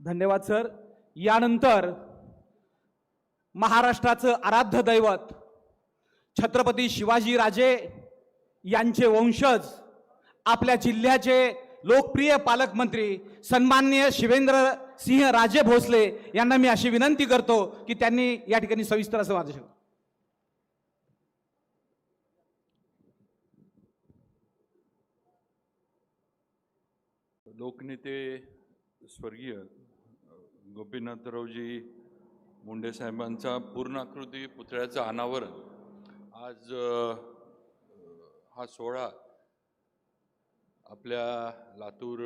धन्यवाद सर। यानंतर महाराष्ट्राचं आराध्य दैवत छत्रपती शिवाजी राजे यांचे वंशज आपल्या जिल्ह्याचे लोकप्रिय पालकमंत्री सन्माननीय शिवेंद्र सिंह राजे भोसले यांना मी अशी विनंती करतो की त्यांनी या ठिकाणी सविस्तर असं मार्गदर्शन। लोकनेते स्वर्गीय गोपीनाथरावजी मुंडे साहेबांचा पूर्णाकृती पुतळ्याचं अनावरण आज हा सोहळा आपल्या लातूर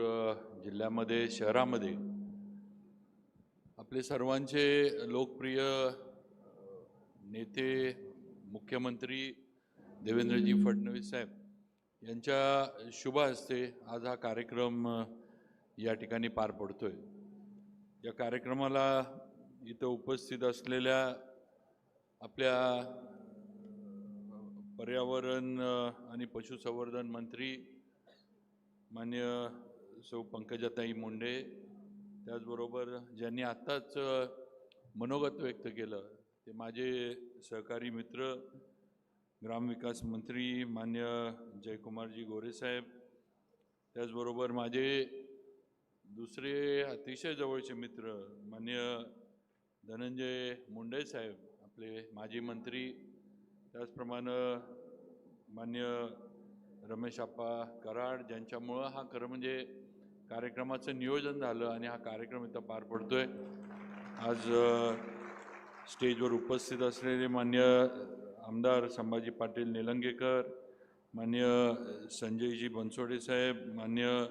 जिल्ह्यामध्ये शहरामध्ये आपले सर्वांचे लोकप्रिय नेते मुख्यमंत्री देवेंद्रजी फडणवीस साहेब यांच्या शुभ हस्ते आज हा कार्यक्रम या ठिकाणी पार पडतोय। या कार्यक्रमाला इथं उपस्थित असलेल्या आपल्या पर्यावरण आणि पशुसंवर्धन मंत्री माननीय सौ पंकजाताई मुंडे, त्याचबरोबर ज्यांनी आत्ताच मनोगत व्यक्त केलं ते माझे सहकारी मित्र ग्रामविकास मंत्री मान्य जयकुमारजी गोरे साहेब, त्याचबरोबर माझे दुसरे अतिशय जवळचे मित्र मान्य धनंजय मुंडे साहेब आपले माजी मंत्री, त्याचप्रमाणे मान्य रमेश आप्पा कराड ज्यांच्यामुळं हा खरं म्हणजे कार्यक्रमाचं नियोजन झालं आणि हा कार्यक्रम इथं पार पडतोय। आज स्टेजवर उपस्थित असलेले मान्य आमदार संभाजी पाटील निलंगेकर, मान्य संजयजी बनसोडे साहेब, मान्य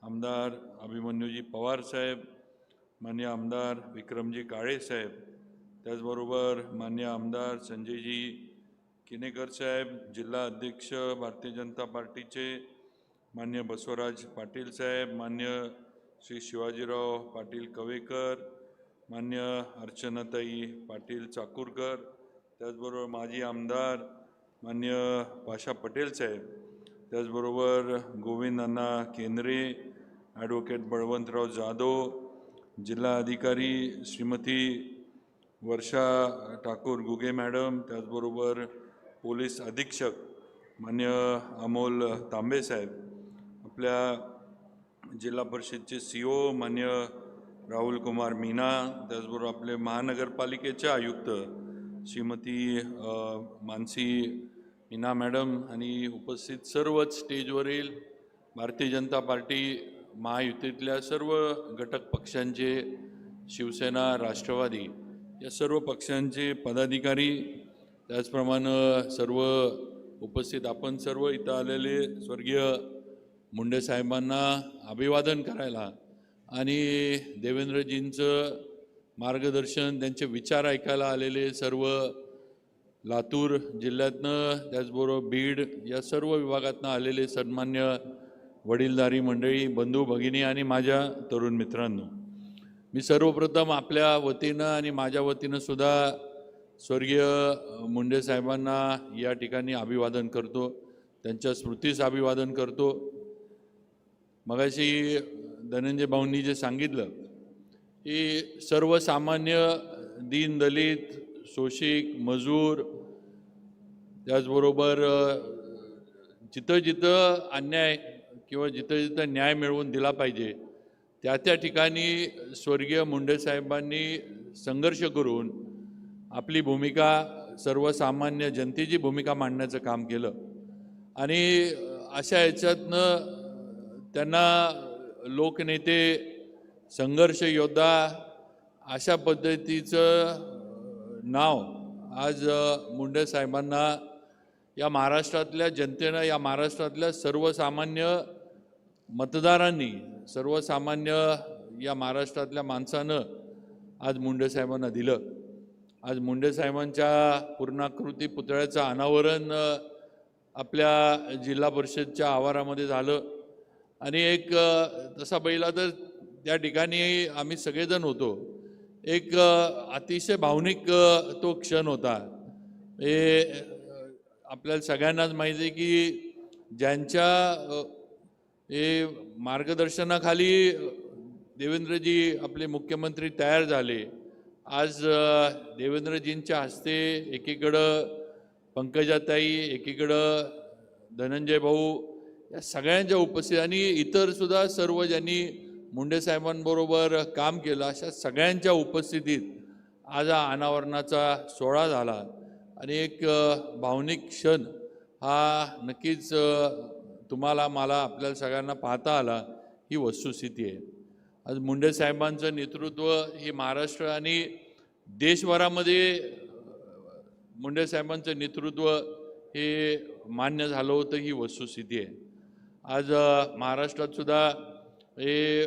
आमदार अभिमन्यूजी पवार साहेब, मान्य आमदार विक्रमजी काळे साहेब, त्याचबरोबर मान्य आमदार संजयजी किनेकर साहेब, जिल्हा अध्यक्ष भारतीय जनता पार्टीचे मान्य बसवराज पाटील साहेब, मान्य श्री शिवाजीराव पाटील कवेकर, मान्य अर्चनाताई पाटील चाकूरकर, त्याचबरोबर माजी आमदार मान्य पाशा पटेल साहेब, त्याचबरोबर गोविंद अण्णा केंद्रे, ॲडव्होकेट बळवंतराव जाधव, जिल्हा अधिकारी श्रीमती वर्षा ठाकूर गुगे मॅडम, त्याचबरोबर पोलीस अधीक्षक मान्य अमोल तांबे साहेब, आपल्या जिल्हा परिषदचे CO मान्य राहुल कुमार मीना, त्याचबरोबर आपले महानगरपालिकेचे आयुक्त श्रीमती मानसी मीना मॅडम आणि उपस्थित सर्वच स्टेजवरील भारतीय जनता पार्टी महायुतीतल्या सर्व घटक पक्षांचे, शिवसेना, राष्ट्रवादी या सर्व पक्षांचे पदाधिकारी, त्याचप्रमाणे सर्व उपस्थित आपण सर्व इथं आलेले स्वर्गीय मुंडे साहेबांना अभिवादन करायला आणि देवेंद्रजींचं मार्गदर्शन त्यांचे विचार ऐकायला आलेले सर्व लातूर जिल्ह्यातनं त्याचबरोबर बीड या सर्व विभागातनं आलेले सन्मान्य वडीलधारी मंडळी, बंधू भगिनी आणि माझ्या तरुण मित्रांनो, मी सर्वप्रथम आपल्या वतीनं आणि माझ्या वतीनं सुद्धा स्वर्गीय मुंडे साहेबांना या ठिकाणी अभिवादन करतो, त्यांच्या स्मृतीस अभिवादन करतो। मगाशी धनंजय भाऊंनी जे सांगितलं की सर्वसामान्य दीनदलित शोषिक मजूर, त्याचबरोबर जिथं जिथं अन्याय किंवा जिथं जिथं न्याय मिळवून दिला पाहिजे त्या ठिकाणी स्वर्गीय मुंडे साहेबांनी संघर्ष करून आपली भूमिका सर्वसामान्य जनतेची भूमिका मांडण्याचं काम केलं आणि अशा याच्यातनं त्यांना लोकनेते, संघर्ष योद्धा अशा पद्धतीचं नाव आज मुंडे साहेबांना या महाराष्ट्रातल्या जनतेनं, या महाराष्ट्रातल्या सर्वसामान्य मतदारांनी, सर्वसामान्य या महाराष्ट्रातल्या माणसानं आज मुंडे साहेबांना दिलं। आज मुंडे साहेबांच्या पूर्णाकृती पुतळ्याचं अनावरण आपल्या जिल्हा परिषदच्या आवारामध्ये झालं आणि एक तसा पहिला तर त्या ठिकाणी आम्ही सगळेजण होतो, एक अतिशय भावनिक तो क्षण होता। हे आपल्याला सगळ्यांनाच माहिती आहे की ज्यांच्या मार्गदर्शनाखाली देवेंद्रजी आपले मुख्यमंत्री तयार झाले. आज देवेंद्रजींच्या हस्ते एकीकडं पंकजाताई, एकीकडं धनंजय भाऊ या सगळ्यांच्या उपस्थित आणि इतर सुद्धा सर्व ज्यांनी मुंडे साहेबांबरोबर काम केलं अशा सगळ्यांच्या उपस्थितीत आज हा अनावरणाचा सोहळा झाला आणि एक भावनिक क्षण हा नक्कीच तुम्हाला मला आपल्याला सगळ्यांना पाहता आला. ही वस्तुस्थिती आहे. आज मुंडे साहेबांचं नेतृत्व हे महाराष्ट्र आणि देशभरामध्ये मुंडे साहेबांचं नेतृत्व हे मान्य झालं होतं. ही वस्तुस्थिती आहे. आज महाराष्ट्रात सुद्धा हे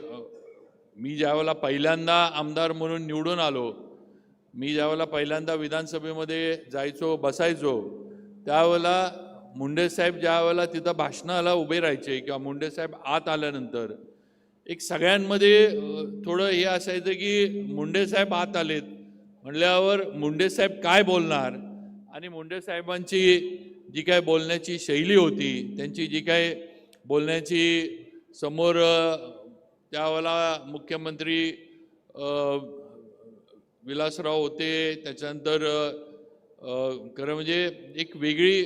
मी ज्यावेळेला पहिल्यांदा आमदार म्हणून निवडून आलो, मी ज्यावेळेला पहिल्यांदा विधानसभेमध्ये जायचो बसायचो त्यावेळेला मुंडे साहेब ज्यावेळेला तिथं भाषणाला उभे राहायचे किंवा मुंडे साहेब आत आल्यानंतर एक सगळ्यांमध्ये थोडं हे असायचं की मुंडे साहेब आत आलेत म्हणल्यावर मुंडे साहेब काय बोलणार आणि मुंडे साहेबांची जी काय बोलण्याची शैली होती, त्यांची जी काय बोलण्याची समोर त्यावेळेला मुख्यमंत्री विलासराव होते, त्याच्यानंतर खरं म्हणजे एक वेगळी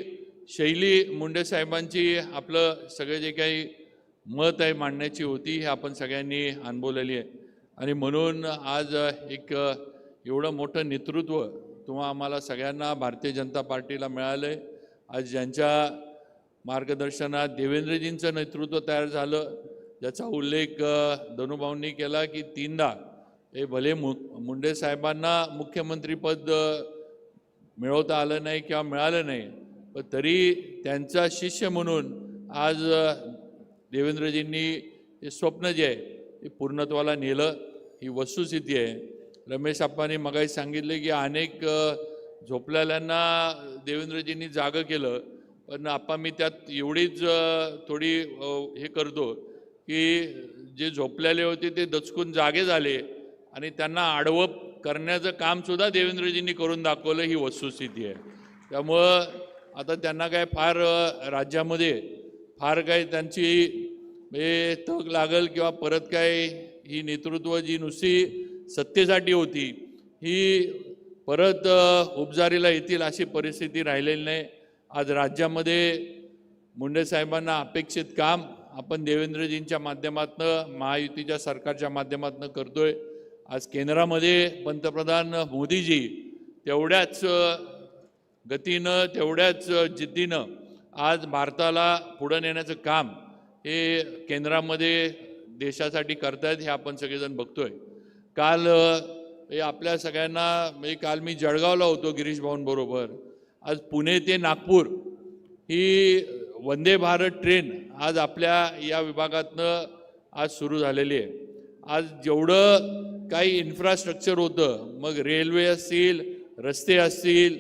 शैली मुंडे साहेबांची आपलं सगळे जे काही मत आहे मांडण्याची होती हे आपण सगळ्यांनी अनुभवलेली आहे. आणि म्हणून आज एक एवढं मोठं नेतृत्व तुम्हा आम्हाला सगळ्यांना भारतीय जनता पार्टीला मिळालं आहे. आज ज्यांच्या मार्गदर्शनात देवेंद्रजींचं नेतृत्व तयार झालं, ज्याचा उल्लेख धनुभाऊंनी केला की 3दा हे भले मुंडे साहेबांना मुख्यमंत्रीपद मिळवता आलं नाही किंवा मिळालं नाही, पण तरी त्यांचा शिष्य म्हणून आज देवेंद्रजींनी हे स्वप्न जे आहे ते पूर्णत्वाला नेलं. ही वस्तुस्थिती आहे. रमेश आप्पांनी मगाशी सांगितले की अनेक झोपलेल्यांना देवेंद्रजींनी जागं केलं, पण आप्पा मी त्यात एवढीच थोडी हे करतो की जे झोपलेले होते ते दचकून जागे झाले आणि त्यांना आडवं करण्याचं कामसुद्धा देवेंद्रजींनी करून दाखवलं. ही वस्तुस्थिती आहे. त्यामुळं आता त्यांना काय फार राज्यामध्ये फार काय त्यांची हे तग लागल किंवा परत काय ही नेतृत्व जी नुसती सत्तेसाठी होती ही परत उपजारीला येतील अशी परिस्थिती राहिलेली नाही. आज राज्यामध्ये मुंडे साहेबांना अपेक्षित काम आपण देवेंद्रजींच्या माध्यमातून महायुतीच्या सरकारच्या माध्यमातून करतोय. आज केंद्रामध्ये पंतप्रधान मोदीजी तेवढ्याच गतीनं तेवढ्याच जिद्दीनं आज भारताला पुढं नेण्याचं काम हे केंद्रामध्ये देशासाठी करतायत. हे आपण सगळेजण बघतोय. काल हे आपल्या सगळ्यांना म्हणजे काल मी जळगावला होतो गिरीश भाऊंबरोबर. आज पुणे ते नागपूर ही वंदे भारत ट्रेन आज आपल्या या विभागातनं आज सुरू झालेली आहे. आज जेवढं काही इन्फ्रास्ट्रक्चर होतं, मग रेल्वे असतील, रस्ते असतील,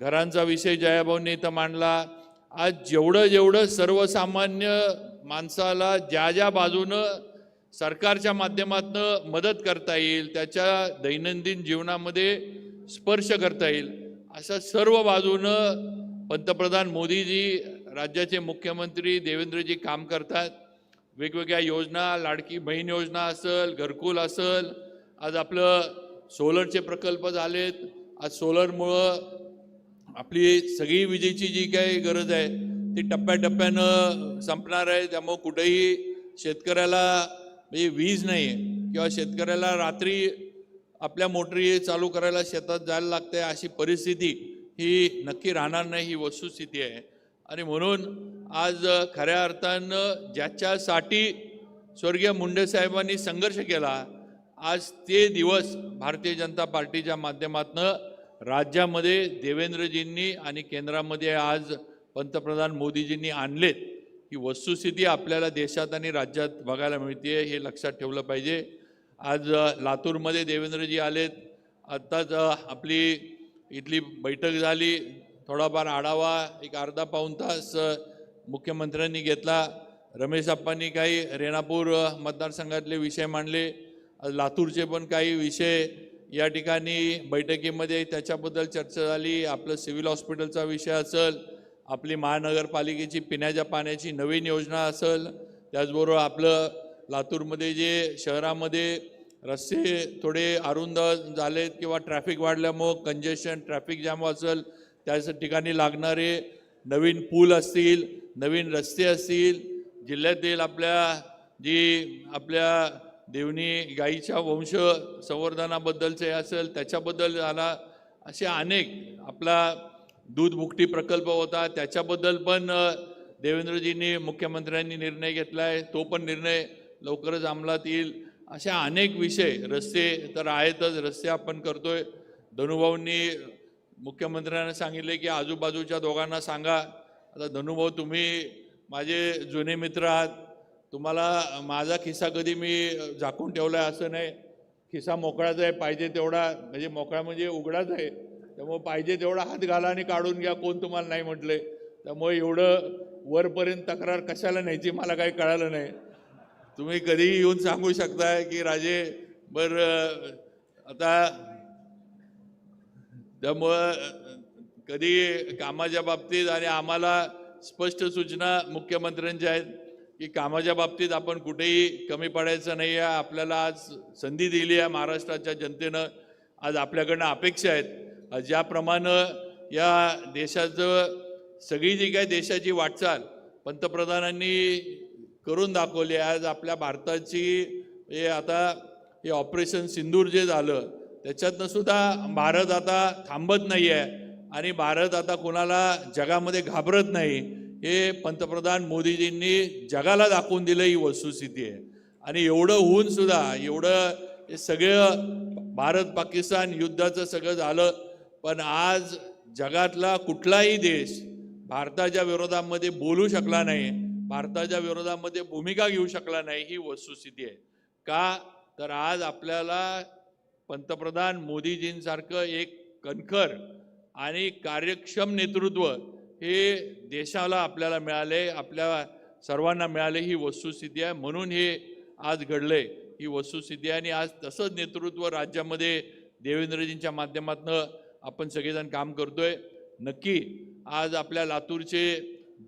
घरांचा विषय जयाभाऊंनी इथं मांडला. आज जेवढं सर्वसामान्य माणसाला ज्या ज्या बाजूनं सरकारच्या माध्यमातून मदत करता येईल, त्याच्या दैनंदिन जीवनामध्ये स्पर्श करता येईल, अशा सर्व बाजूनं पंतप्रधान मोदीजी, राज्याचे मुख्यमंत्री देवेंद्रजी काम करतात. वेगवेगळ्या योजना, लाडकी बहीण योजना असेल, घरकुल असेल, आज आपलं सोलरचे प्रकल्प झालेत. आज सोलरमुळं आपली सगळी विजेची जी काही गरज आहे ती टप्प्याटप्प्यानं संपणार आहे. त्यामुळं कुठेही शेतकऱ्याला म्हणजे वीज नाही किंवा शेतकऱ्याला रात्री आपल्या मोटरी चालू करायला शेतात जायला लागते अशी परिस्थिती ही नक्की राहणार नाही. ही वस्तुस्थिती आहे. आणि म्हणून आज खऱ्या अर्थानं ज्याच्यासाठी स्वर्गीय मुंडे साहेबांनी संघर्ष केला, आज ते दिवस भारतीय जनता पार्टीच्या माध्यमातून राज्यामध्ये देवेंद्रजींनी आणि केंद्रामध्ये आज पंतप्रधान मोदीजींनी आणलेत. ही वस्तुस्थिती आपल्याला देशात आणि राज्यात बघायला मिळते. हे लक्षात ठेवलं पाहिजे. आज लातूरमध्ये देवेंद्रजी आलेत. आत्ताच आपली इथली बैठक झाली. थोडाफार आढावा एक अर्धा पाऊण तास मुख्यमंत्र्यांनी घेतला. रमेश आप्पांनी काही रेणापूर मतदारसंघातले विषय मांडले. लातूरचे पण काही विषय या ठिकाणी बैठकीमध्ये त्याच्याबद्दल चर्चा झाली. आपलं सिव्हिल हॉस्पिटलचा विषय असेल, आपली महानगरपालिकेची पिण्याच्या पाण्याची नवीन योजना असेल, त्याचबरोबर आपलं लातूरमध्ये जे शहरामध्ये रस्ते थोडे अरुंद झालेत किंवा ट्रॅफिक वाढल्यामुळं कंजेशन ट्रॅफिक जॅम असेल त्या ठिकाणी लागणारे नवीन पूल असतील, नवीन रस्ते असतील, जिल्ह्यातील आपल्या देवणी गाईच्या वंश संवर्धनाबद्दलचे असेल त्याच्याबद्दल झाला, असे अनेक आपला दूध भुकटी प्रकल्प होता त्याच्याबद्दल पण देवेंद्रजींनी मुख्यमंत्र्यांनी निर्णय घेतला आहे, तो पण निर्णय लवकरच अंमलात येईल. अशा अनेक विषय, रस्ते तर आहेतच, रस्ते आपण करतोय. धनुभाऊंनी मुख्यमंत्र्यांना सांगितले की आजूबाजूच्या दोघांना सांगा. आता धनुभाऊ तुम्ही माझे जुने मित्र आहात, तुम्हाला माझा खिसा कधी मी झाकून ठेवला आहे असं नाही. खिसा मोकळाच आहे, पाहिजे तेवढा, म्हणजे मोकळा म्हणजे उघडाच आहे, त्यामुळे पाहिजे तेवढा हात घाला आणि काढून घ्या, कोण तुम्हाला नाही म्हटले. त्यामुळे एवढं वरपर्यंत तक्रार कशाला न्यायची मला काही कळालं नाही. तुम्ही कधीही येऊन सांगू शकताय की राजे आता त्यामुळं कधी कामाच्या बाबतीत आणि आम्हाला स्पष्ट सूचना मुख्यमंत्र्यांच्या आहेत की कामाच्या बाबतीत आपण कुठेही कमी पडायचं नाही आहे. आपल्याला आज संधी दिली आहे महाराष्ट्राच्या जनतेनं, आज आपल्याकडनं अपेक्षा आहेत. ज्याप्रमाणे या देशाचं सगळी जी काही देशाची वाटचाल पंतप्रधानांनी करून दाखवली, आज आपल्या भारताची हे ऑपरेशन सिंदूर जे झालं त्याच्यातनं सुद्धा भारत आता थांबत नाही आहे आणि भारत आता कोणाला जगामध्ये घाबरत नाही, हे पंतप्रधान मोदीजींनी जगाला दाखवून दिलं, ही वस्तुस्थिती आहे. आणि एवढं होऊन सुद्धा हे सगळं भारत पाकिस्तान युद्धाचं सगळं झालं, पण आज जगातला कुठलाही देश भारताच्या विरोधामध्ये बोलू शकला नाही, भारताच्या विरोधामध्ये भूमिका घेऊ शकला नाही, ही वस्तुस्थिती आहे. का तर आज आपल्याला पंतप्रधान मोदीजींसारखं एक कणखर आणि कार्यक्षम नेतृत्व हे देशाला आपल्याला मिळाले, आपल्या सर्वांना मिळाले, ही वस्तुस्थिती आहे. म्हणून हे आज घडले, ही वस्तुस्थिती आहे. आणि आज तसंच नेतृत्व राज्यामध्ये देवेंद्रजींच्या माध्यमातून आपण सगळेजण काम करतोय. नक्की आज आपल्या लातूरचे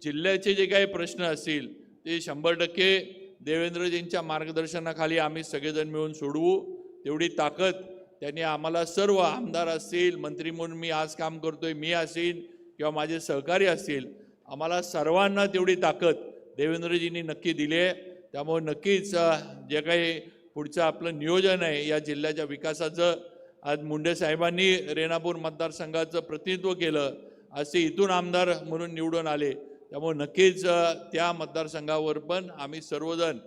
जिल्ह्याचे जे काही प्रश्न असतील ते 100% देवेंद्रजींच्या मार्गदर्शनाखाली आम्ही सगळेजण मिळून सोडवू. तेवढी ताकद त्यांनी आम्हाला, सर्व आमदार असतील, मंत्री म्हणून मी आज काम करतोय, मी असेल किंवा माझे सहकारी असतील, आम्हाला सर्वांना तेवढी ताकद देवेंद्रजींनी नक्की दिली आहे. त्यामुळे नक्कीच जे काही पुढचं आपलं नियोजन आहे या जिल्ह्याच्या विकासाचं, आज मुंडे साहेबांनी रेणापूर मतदारसंघाचं प्रतिनिधित्व केलं, असे इथून आमदार म्हणून निवडून आले. त्यामुळे नक्कीच त्या मतदारसंघावर पण आम्ही सर्वजण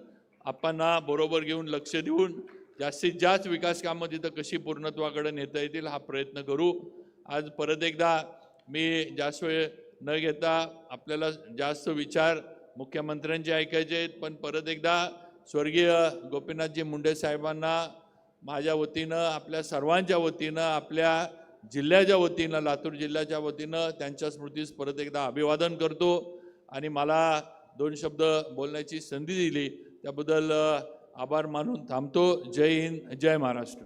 आपणा बरोबर घेऊन लक्ष देऊन जास्तीत जास्त विकास कामं तिथं कशी पूर्णत्वाकडे नेता येतील हा प्रयत्न करू. आज परत एकदा मी जास्त वेळ न घेता, आपल्याला जास्त विचार मुख्यमंत्र्यांचे ऐकायचे आहेत, पण परत एकदा स्वर्गीय गोपीनाथजी मुंडे साहेबांना माझ्या वतीनं, आपल्या सर्वांच्या वतीनं, आपल्या जिल्ह्याच्या वतीनं, लातूर जिल्ह्याच्या वतीनं त्यांच्या स्मृतीस परत एकदा अभिवादन करतो. आणि मला 2 शब्द बोलण्याची संधी दिली त्याबद्दल आभार मानून थांबतो. जय हिंद, जय महाराष्ट्र.